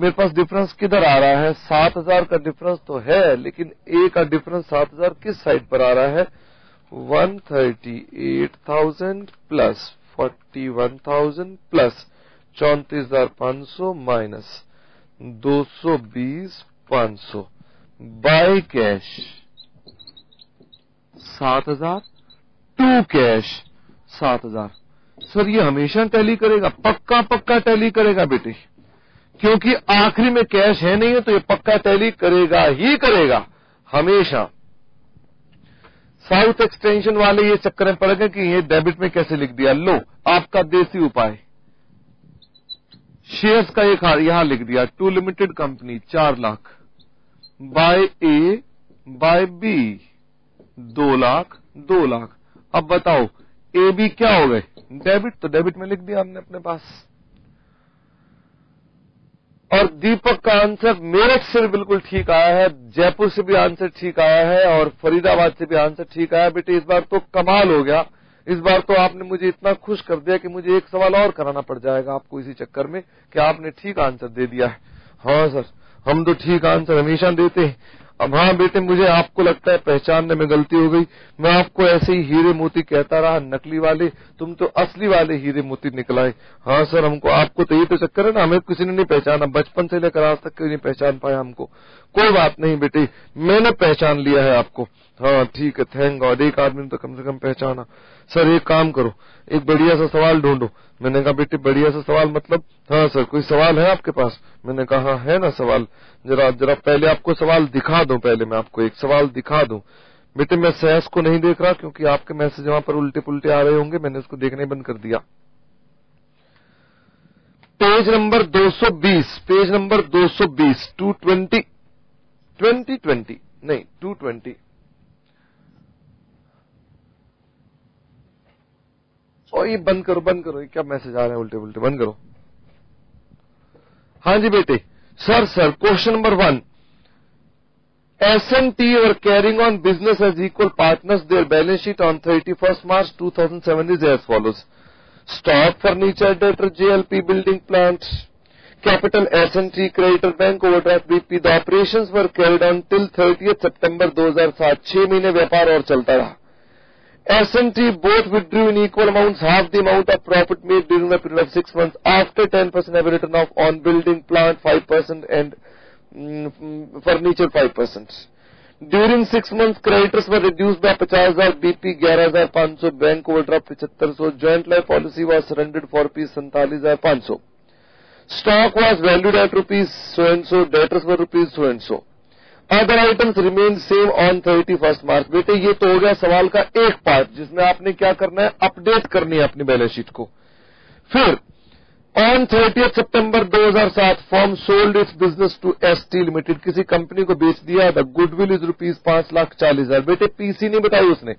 मेरे पास डिफरेंस किधर आ रहा है? 7000 का डिफरेंस तो है, लेकिन ए का डिफरेंस 7000 किस साइड पर आ रहा है? 138,000 plus 41,000 plus 34,500 minus 220,500 by cash 7,000 to cash 7,000। Sir ये हमेशा टैली करेगा? पक्का पक्का टैली करेगा बेटे, क्योंकि आखिरी में कैश है नहीं है, तो ये पक्का टैली करेगा ही करेगा हमेशा। साउथ एक्सटेंशन वाले ये चक्कर में पड़ गए कि ये डेबिट में कैसे लिख दिया। लो आपका देसी उपाय, शेयर्स का एक यहां लिख दिया, to limited company 4 lakh by A by B 2 lakh 2 lakh. अब बताओ ए बी क्या हो गए? डेबिट, तो डेबिट में लिख दिया हमने अपने पास। और दीपक का आंसर मेरठ से भी बिल्कुल ठीक आया है, जयपुर से भी आंसर ठीक आया है, और फरीदाबाद से भी आंसर ठीक आया। बेटे इस बार तो कमाल हो गया, इस बार तो आपने मुझे इतना खुश कर दिया कि मुझे एक सवाल और कराना पड़ जाएगा आपको इसी चक्कर में कि आपने ठीक आंसर दे दिया है। हाँ सर, हम तो ठीक आंसर हमेशा देते हैं। अब हाँ बेटे, मुझे आपको लगता है पहचानने में गलती हो गई। मैं आपको ऐसे ही हीरे मोती कहता रहा, नकली वाले, तुम तो असली वाले हीरे मोती निकलाए। हाँ सर, हमको आपको तो ये तो चक्कर है ना, हमें किसी ने नहीं पहचाना, बचपन से लेकर आज तक कोई नहीं पहचान पाया हमको। कोई बात नहीं बेटे, मैंने पहचान लिया है आपको। हाँ ठीक है, थैंक गॉड, एक आदमी ने तो कम से कम पहचाना। सर एक काम करो, एक बढ़िया सा सवाल ढूंढो। मैंने कहा बेटे बढ़िया सा सवाल मतलब? हाँ सर, कोई सवाल है आपके पास? मैंने कहा हाँ है ना सवाल, जरा पहले आपको सवाल दिखा दूं, पहले मैं आपको एक सवाल दिखा दूं। बेटे मैं सहस को नहीं देख रहा क्योंकि आपके मैसेज वहां पर उल्टे पुल्टे आ रहे होंगे, मैंने उसको देखने बंद कर दिया। पेज नंबर 220, पेज नंबर 220, 220 नहीं 220। और ये बंद करो, ये क्या मैसेज आ रहे हैं उल्टे पुल्टे, बंद करो। हाँ जी बेटे, sir question number 1, S&T were carrying on business as equal partners. Their balance sheet on 31st March 2007 is as follows: stock, furniture, debtor, JLP, building, plants, capital, S&T, creditor, bank, overdraft, BP. The operations were carried on till 30th September 2007. 6 महीने व्यापार और चलता रहा। S&T both withdrew in equal amounts half the amount of profit made during the period of 6 months. After 10% have written off on building, plant 5% and furniture 5%. During 6 months, creditors were reduced by 50,000, BP 11,500, bank overdraft 7500, joint life policy was surrendered for rupees 47,500. Stock was valued at rupees so and so, debtors were rupees so and so. Other items remained same on 31st March. बेटे ये तो हो गया सवाल का एक part जिसमें आपने क्या करना है, अपडेट करनी है अपनी बैलेंस शीट को। फिर on 30th September 2007 firm sold its business to ST limited, किसी कंपनी को बेच दिया। The goodwill is rupees 5,40,000। बेटे पीसी नहीं बताई उसने,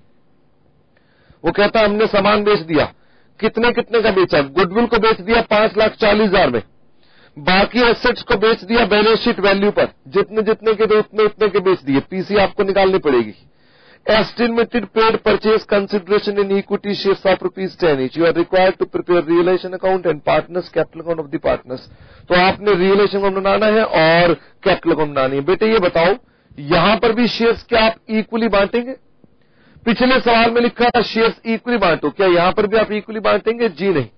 वो कहता हमने सामान बेच दिया। कितने का बेचा? गुडविल को बेच दिया 5,40,000 में, बाकी एसेट्स को बेच दिया बैलेंस शीट वैल्यू पर, जितने के थे उतने के बेच दिए। पीसी आपको निकालनी पड़ेगी। ST Limited paid purchase consideration in equity shares of rupees 10 each. You are required to prepare realization account and partners capital account of the partners. तो आपने रियलाइजेशन अकाउंट बनाना है और कैपिटल अकाउंट बनानी है। बेटे ये बताओ यहां पर भी शेयर्स क्या आप इक्वली बांटेंगे? पिछले सवाल में लिखा था शेयर्स इक्वली बांटो, क्या यहां पर भी आप इक्वली बांटेंगे? जी नहीं।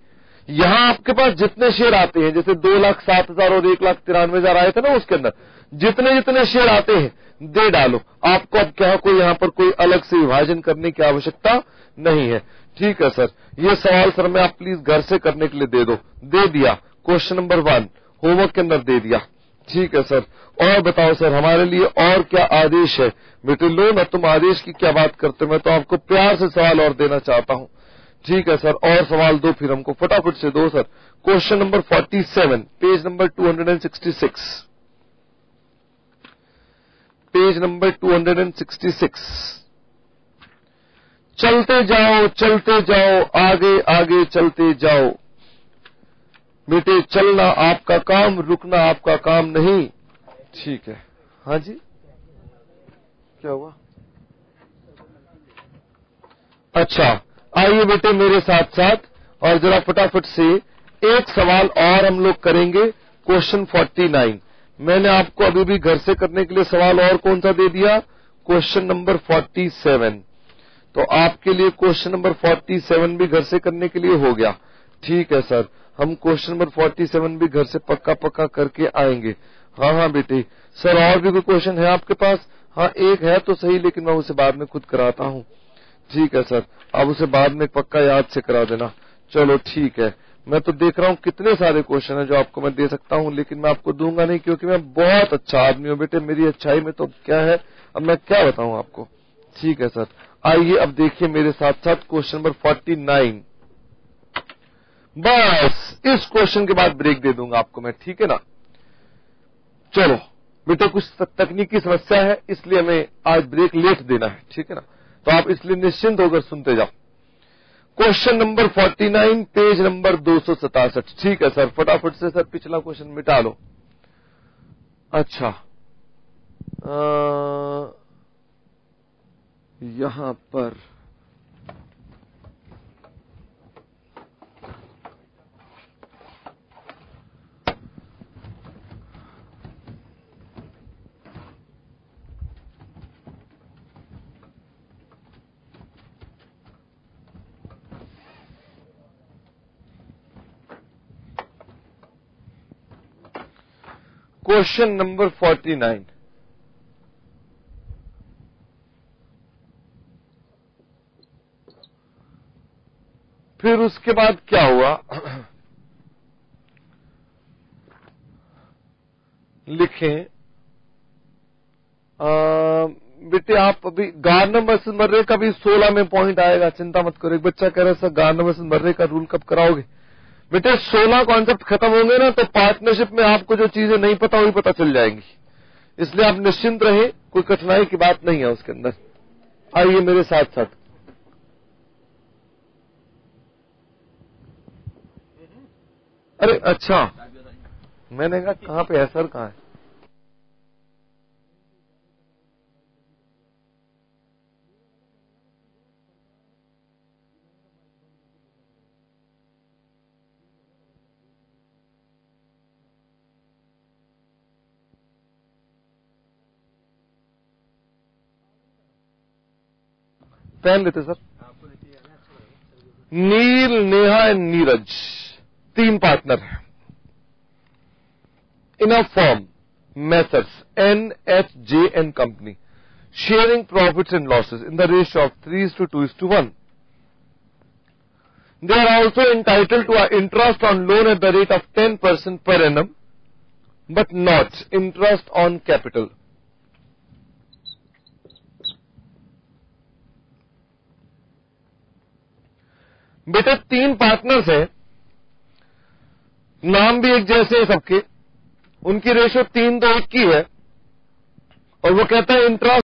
यहां आपके पास जितने शेयर आते हैं, जैसे 2,07,000 और 1,93,000 आए थे ना, उसके अंदर जितने शेयर आते हैं दे डालो। आपको अब क्या कोई यहां पर कोई अलग से विभाजन करने की आवश्यकता नहीं है। ठीक है सर, ये सवाल सर मैं आप प्लीज घर से करने के लिए दे दो। दे दिया, क्वेश्चन नंबर 1 होमवर्क के अंदर दे दिया। ठीक है सर, और बताओ सर हमारे लिए और क्या आदेश है? बेटे लो ना, तुम आदेश की क्या बात करते हो, मैं तो आपको प्यार से सवाल और देना चाहता हूं। ठीक है सर, और सवाल दो फिर हमको, फटाफट से दो sir. Question number 47, page number 266, page number 266। चलते जाओ, आगे चलते जाओ। बेटे चलना आपका काम, रुकना आपका काम नहीं। ठीक है, हाँ जी क्या हुआ? अच्छा आइए बेटे मेरे साथ साथ, और जरा फटाफट से एक सवाल और हम लोग करेंगे। क्वेश्चन 49। मैंने आपको अभी भी घर से करने के लिए सवाल और कौन सा दे दिया, क्वेश्चन नंबर 47। तो आपके लिए क्वेश्चन नंबर 47 भी घर से करने के लिए हो गया। ठीक है सर, हम क्वेश्चन नंबर 47 भी घर से पक्का पक्का करके आएंगे। हाँ बेटे। सर और भी कोई क्वेश्चन है आपके पास? हाँ एक है तो सही, लेकिन मैं उसे बाद में खुद कराता हूँ। ठीक है सर, आप उसे बाद में पक्का याद से करा देना। चलो ठीक है, मैं तो देख रहा हूँ कितने सारे क्वेश्चन है जो आपको मैं दे सकता हूँ, लेकिन मैं आपको दूंगा नहीं क्योंकि मैं बहुत अच्छा आदमी हूँ बेटे। मेरी अच्छाई में तो क्या है, अब मैं क्या बताऊँ आपको। ठीक है सर, आइए अब देखिए मेरे साथ साथ क्वेश्चन नंबर 49। बस इस क्वेश्चन के बाद ब्रेक दे दूंगा आपको मैं, ठीक है ना। चलो बेटे, कुछ तकनीकी समस्या है इसलिए हमें आज ब्रेक लेट देना है, ठीक है ना। तो आप इसलिए निश्चिंत होकर सुनते जाओ। Question number 49, page number 267। ठीक है सर, फटाफट से सर पिछला क्वेश्चन मिटा लो। अच्छा, यहां पर क्वेश्चन नंबर 49। फिर उसके बाद क्या हुआ, लिखें बेटे आप अभी गार्नर वर्सेस मर्रे का भी 16 में पॉइंट आएगा, चिंता मत करो। एक बच्चा कह रहा है सर गार्नर वर्सेस मर्रे का रूल कब कराओगे? बेटे 16 कॉन्सेप्ट खत्म होंगे ना तो पार्टनरशिप में आपको जो चीजें नहीं पता वही पता चल जाएंगी, इसलिए आप निश्चिंत रहे, कोई कठिनाई की बात नहीं है उसके अंदर। आइए मेरे साथ साथ। अरे अच्छा, मैंने कहा कहां पे है सर, कहां है? पहन लेते sir. Neel, Neha and Neeraj 3 partner हैं in a firm methods NHJ and company, sharing profits and losses in the ratio of 3:2:1. They are also entitled to interest on loan at the rate of 10% per annum, but not interest on capital. बेटे 3 partners हैं, नाम भी एक जैसे हैं सबके, उनकी ratio 3:1 की है, और वो कहता है इंटरेस्ट